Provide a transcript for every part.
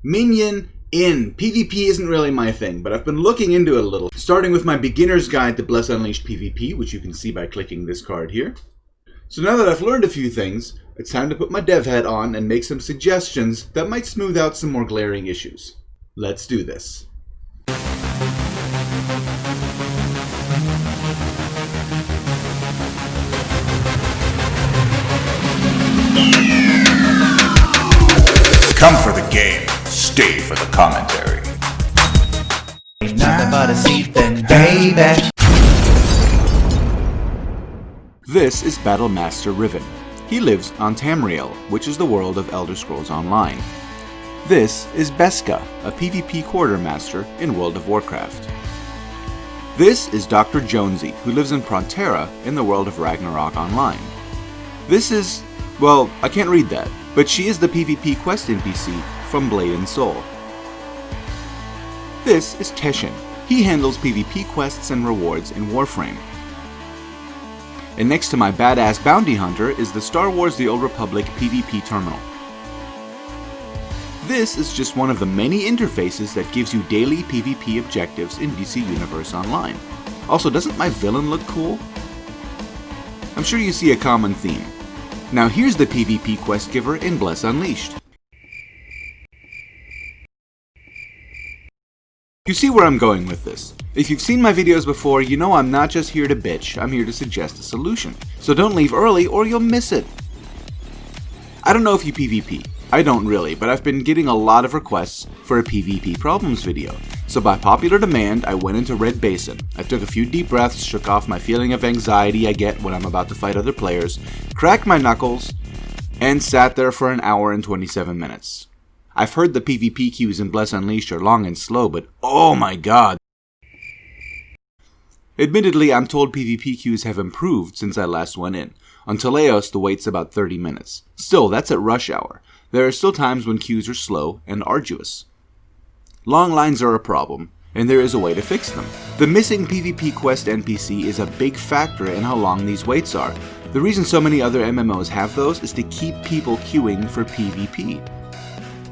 Minion in. PvP isn't really my thing, but I've been looking into it a little, starting with my beginner's guide to Bless Unleashed PvP, which you can see by clicking this card here. So now that I've learned a few things, it's time to put my dev hat on and make some suggestions that might smooth out some more glaring issues. Let's do this. Come for the game, stay for the commentary. Ain't nothing but a seat then, baby. This is Battlemaster Riven. He lives on Tamriel, which is the world of Elder Scrolls Online. This is Beska, a PvP quartermaster in World of Warcraft. This is Dr. Jonesy, who lives in Prontera in the world of Ragnarok Online. This is, well, I can't read that, but she is the PvP quest NPC from Blade and Soul. This is Teshin. He handles PvP quests and rewards in Warframe. And next to my badass bounty hunter is the Star Wars The Old Republic PvP terminal. This is just one of the many interfaces that gives you daily PvP objectives in DC Universe Online. Also, doesn't my villain look cool? I'm sure you see a common theme. Now here's the PvP quest giver in Bless Unleashed. You see where I'm going with this. If you've seen my videos before, you know I'm not just here to bitch, I'm here to suggest a solution. So don't leave early or you'll miss it. I don't know if you PvP. I don't really, but I've been getting a lot of requests for a PvP problems video. So by popular demand, I went into Red Basin. I took a few deep breaths, shook off my feeling of anxiety I get when I'm about to fight other players, cracked my knuckles, and sat there for an hour and 27 minutes. I've heard the PvP queues in Bless Unleashed are long and slow, but oh my god. Admittedly, I'm told PvP queues have improved since I last went in. On Teleos, the wait's about 30 minutes. Still, that's at rush hour. There are still times when queues are slow and arduous. Long lines are a problem, and there is a way to fix them. The missing PvP quest NPC is a big factor in how long these waits are. The reason so many other MMOs have those is to keep people queuing for PvP.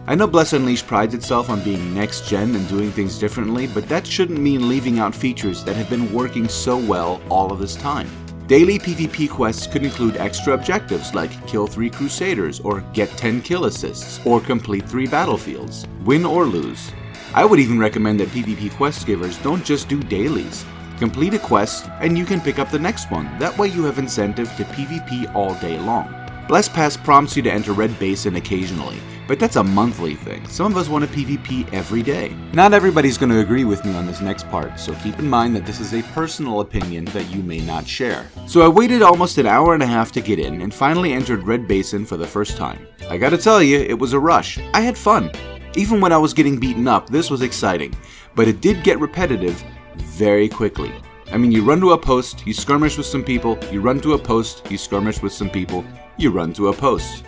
I know Bless Unleashed prides itself on being next gen and doing things differently, but that shouldn't mean leaving out features that have been working so well all of this time. Daily PvP quests could include extra objectives like kill 3 Crusaders, or get 10 kill assists, or complete 3 battlefields, win or lose. I would even recommend that PvP quest givers don't just do dailies. Complete a quest and you can pick up the next one, that way you have incentive to PvP all day long. Bless Pass prompts you to enter Red Basin occasionally, but that's a monthly thing. Some of us want to PvP every day. Not everybody's going to agree with me on this next part, so keep in mind that this is a personal opinion that you may not share. So I waited almost an hour and a half to get in, and finally entered Red Basin for the first time. I gotta tell you, it was a rush. I had fun. Even when I was getting beaten up, this was exciting, but it did get repetitive very quickly. I mean, you run to a post, you skirmish with some people, you run to a post, you skirmish with some people, you run to a post.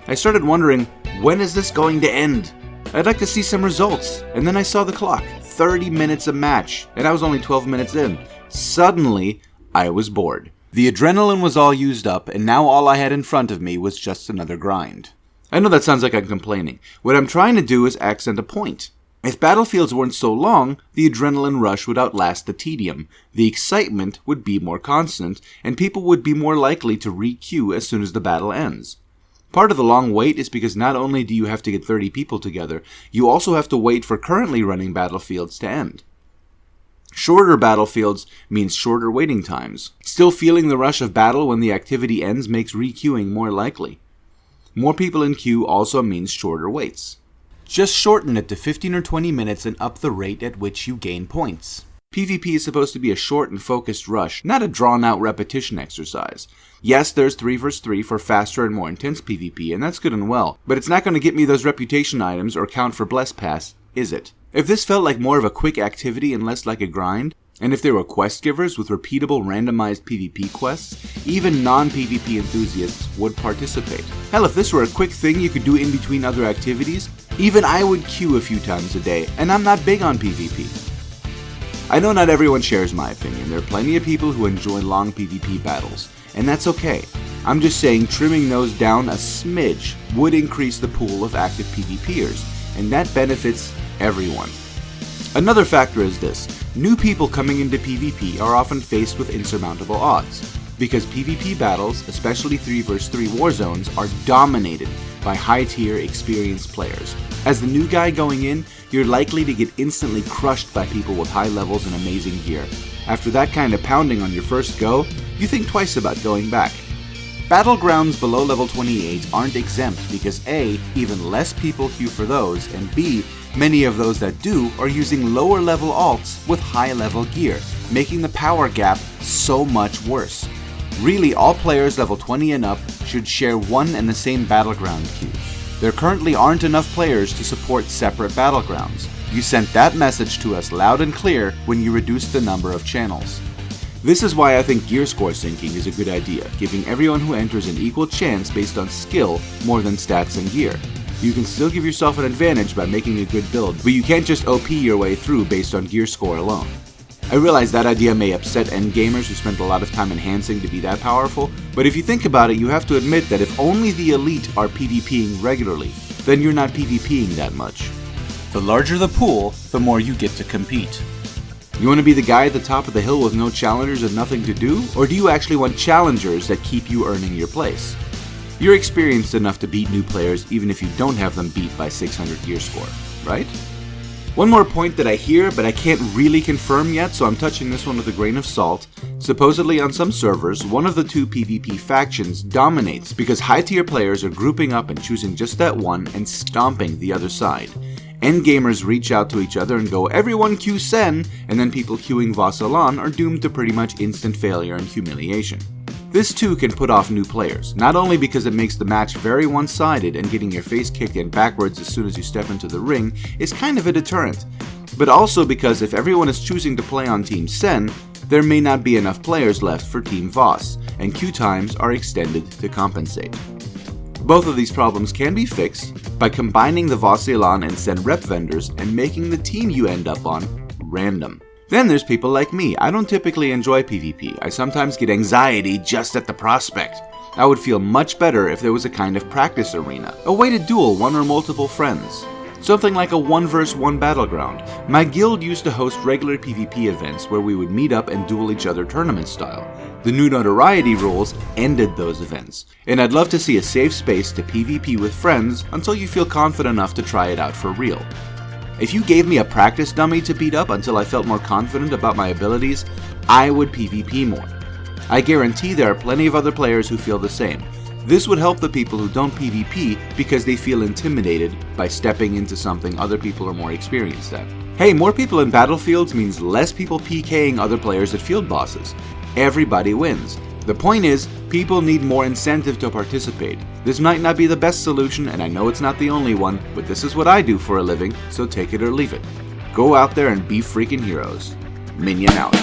I started wondering, when is this going to end? I'd like to see some results. And then I saw the clock, 30 minutes a match, and I was only 12 minutes in. Suddenly, I was bored. The adrenaline was all used up, and now all I had in front of me was just another grind. I know that sounds like I'm complaining. What I'm trying to do is accent a point. If battlefields weren't so long, the adrenaline rush would outlast the tedium, the excitement would be more constant, and people would be more likely to re-queue as soon as the battle ends. Part of the long wait is because not only do you have to get 30 people together, you also have to wait for currently running battlefields to end. Shorter battlefields means shorter waiting times. Still feeling the rush of battle when the activity ends makes re-queuing more likely. More people in queue also means shorter waits. Just shorten it to 15 or 20 minutes and up the rate at which you gain points. PvP is supposed to be a short and focused rush, not a drawn-out repetition exercise. Yes, there's 3 vs 3 for faster and more intense PvP, and that's good and well, but it's not going to get me those reputation items or count for Bless Pass, is it? If this felt like more of a quick activity and less like a grind, and if there were quest givers with repeatable randomized PvP quests, even non-PvP enthusiasts would participate. Hell, if this were a quick thing you could do in between other activities, even I would queue a few times a day, and I'm not big on PvP. I know not everyone shares my opinion. There are plenty of people who enjoy long PvP battles, and that's okay. I'm just saying trimming those down a smidge would increase the pool of active PvPers, and that benefits everyone. Another factor is this: new people coming into PvP are often faced with insurmountable odds, because PvP battles, especially 3 vs 3 war zones, are dominated by high-tier experienced players. As the new guy going in, you're likely to get instantly crushed by people with high levels and amazing gear. After that kind of pounding on your first go, you think twice about going back. Battlegrounds below level 28 aren't exempt because A, even less people queue for those, and B, many of those that do are using lower level alts with high level gear, making the power gap so much worse. Really, all players level 20 and up should share one and the same battleground queue. There currently aren't enough players to support separate battlegrounds. You sent that message to us loud and clear when you reduced the number of channels. This is why I think gear score syncing is a good idea, giving everyone who enters an equal chance based on skill more than stats and gear. You can still give yourself an advantage by making a good build, but you can't just OP your way through based on gear score alone. I realize that idea may upset endgamers who spent a lot of time enhancing to be that powerful, but if you think about it, you have to admit that if only the elite are PvPing regularly, then you're not PvPing that much. The larger the pool, the more you get to compete. You want to be the guy at the top of the hill with no challengers and nothing to do? Or do you actually want challengers that keep you earning your place? You're experienced enough to beat new players even if you don't have them beat by 600 gear score, right? One more point that I hear, but I can't really confirm yet, so I'm touching this one with a grain of salt. Supposedly on some servers, one of the 2 PvP factions dominates because high-tier players are grouping up and choosing just that one and stomping the other side. Endgamers reach out to each other and go, "Everyone queue Sen," and then people queuing Vassalan are doomed to pretty much instant failure and humiliation. This too can put off new players, not only because it makes the match very one-sided and getting your face kicked in backwards as soon as you step into the ring is kind of a deterrent, but also because if everyone is choosing to play on Team Sen, there may not be enough players left for Team Voss, and queue times are extended to compensate. Both of these problems can be fixed by combining the Vassalan and Sen rep vendors and making the team you end up on random. Then there's people like me. I don't typically enjoy PvP. I sometimes get anxiety just at the prospect. I would feel much better if there was a kind of practice arena, a way to duel one or multiple friends. Something like a 1 vs 1 battleground. My guild used to host regular PvP events where we would meet up and duel each other tournament style. The new notoriety rules ended those events, and I'd love to see a safe space to PvP with friends until you feel confident enough to try it out for real. If you gave me a practice dummy to beat up until I felt more confident about my abilities, I would PvP more. I guarantee there are plenty of other players who feel the same. This would help the people who don't PvP because they feel intimidated by stepping into something other people are more experienced at. Hey, more people in battlefields means less people PKing other players at field bosses. Everybody wins. The point is, people need more incentive to participate. This might not be the best solution, and I know it's not the only one, but this is what I do for a living, so take it or leave it. Go out there and be freaking heroes. Minion out.